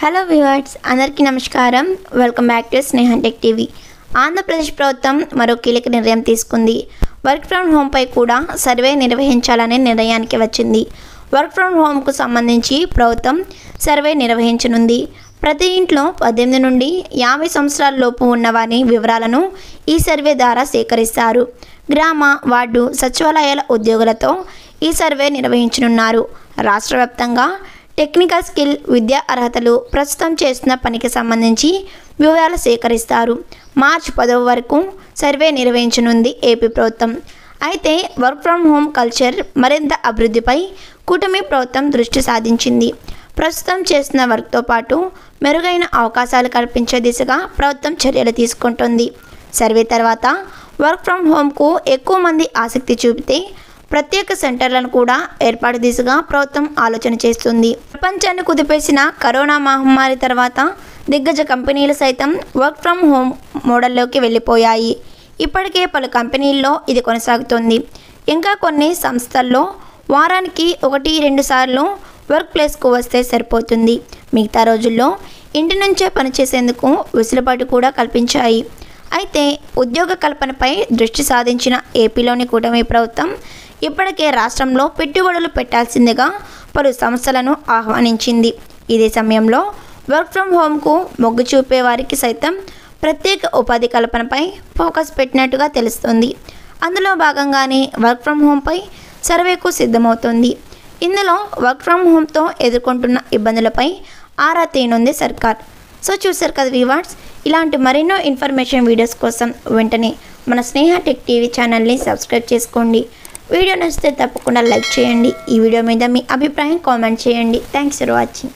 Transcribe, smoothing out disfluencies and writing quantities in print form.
Hello viewers, అందరికీ నమస్కారం. Welcome back to Sneha tech TV. Andhra Pradesh ప్రభుత్వం మరో కీలక నిర్ణయం తీసుకుంది. వర్క్ ఫ్రమ్ హోంపై కూడా సర్వే నిర్వహించాలనే నిర్ణయానికి వచ్చింది. వర్క్ ఫ్రమ్ హోమ్కు సంబంధించి ప్రభుత్వం సర్వే నిర్వహించనుంది. ప్రతి ఇంట్లో 18 నుండి 50 సంవత్సరాల లోపు ఉన్నవారి వివరాలను ఈ సర్వే ద్వారా సేకరిస్తారు. గ్రామ, వార్డు సచివాలయాల ఉద్యోగులతో ఈ సర్వే నిర్వహించనున్నారు. రాష్ట్ర వ్యాప్తంగా టెక్నికల్ స్కిల్, విద్యా అర్హతలు, ప్రస్తుతం చేస్తున్న పనికి సంబంధించి వివరాలు సేకరిస్తారు. మార్చి 10 వరకు సర్వే నిర్వహించనుంది ఏపీ ప్రభుత్వం. అయితే వర్క్ ఫ్రమ్ హోమ్ కల్చర్ మరింత అభివృద్ధిపై కూటమి ప్రభుత్వం దృష్టి సాధించింది. ప్రస్తుతం చేస్తున్న వర్క్తో పాటు మెరుగైన అవకాశాలు కల్పించే దిశగా ప్రభుత్వం చర్యలు తీసుకుంటుంది. సర్వే తర్వాత వర్క్ ఫ్రమ్ హోమ్కు ఎక్కువ మంది ఆసక్తి చూపితే ప్రత్యేక సెంటర్లను కూడా ఏర్పాటు దిశగా ప్రభుత్వం ఆలోచన చేస్తుంది. ప్రపంచాన్ని కుదిపేసిన కరోనా మహమ్మారి తర్వాత దిగ్గజ కంపెనీలు సైతం వర్క్ ఫ్రమ్ హోమ్ మోడల్లోకి వెళ్ళిపోయాయి. ఇప్పటికే పలు కంపెనీల్లో ఇది కొనసాగుతుంది. ఇంకా కొన్ని సంస్థల్లో వారానికి 1-2 సార్లు వర్క్ ప్లేస్కు వస్తే సరిపోతుంది. మిగతా రోజుల్లో ఇంటి నుంచే పనిచేసేందుకు వెసులుబాటు కూడా కల్పించాయి. అయితే ఉద్యోగ కల్పనపై దృష్టి సాధించిన ఏపీలోని కూటమి ప్రభుత్వం ఇప్పటికే రాష్ట్రంలో పెట్టుబడులు పెట్టాల్సిందిగా పలు సంస్థలను ఆహ్వానించింది. ఇదే సమయంలో వర్క్ ఫ్రమ్ హోమ్కు మొగ్గు చూపే వారికి సైతం ప్రత్యేక ఉపాధి కల్పనపై ఫోకస్ పెట్టినట్టుగా తెలుస్తుంది. అందులో భాగంగానే వర్క్ ఫ్రమ్ హోమ్పై సర్వేకు సిద్ధమవుతుంది. ఇందులో వర్క్ ఫ్రమ్ హోమ్తో ఎదుర్కొంటున్న ఇబ్బందులపై ఆరా తీయనుంది సర్కార్. సో చూసారు కదా వ్యూవర్స్, ఇలాంటి మరెన్నో ఇన్ఫర్మేషన్ వీడియోస్ కోసం వెంటనే మన స్నేహ టెక్ టీవీ ఛానల్ని సబ్స్క్రైబ్ చేసుకోండి. వీడియో నచ్చితే తప్పకుండా లైక్ చేయండి. ఈ వీడియో మీద మీ అభిప్రాయం కామెంట్ చేయండి. Thanks for watching.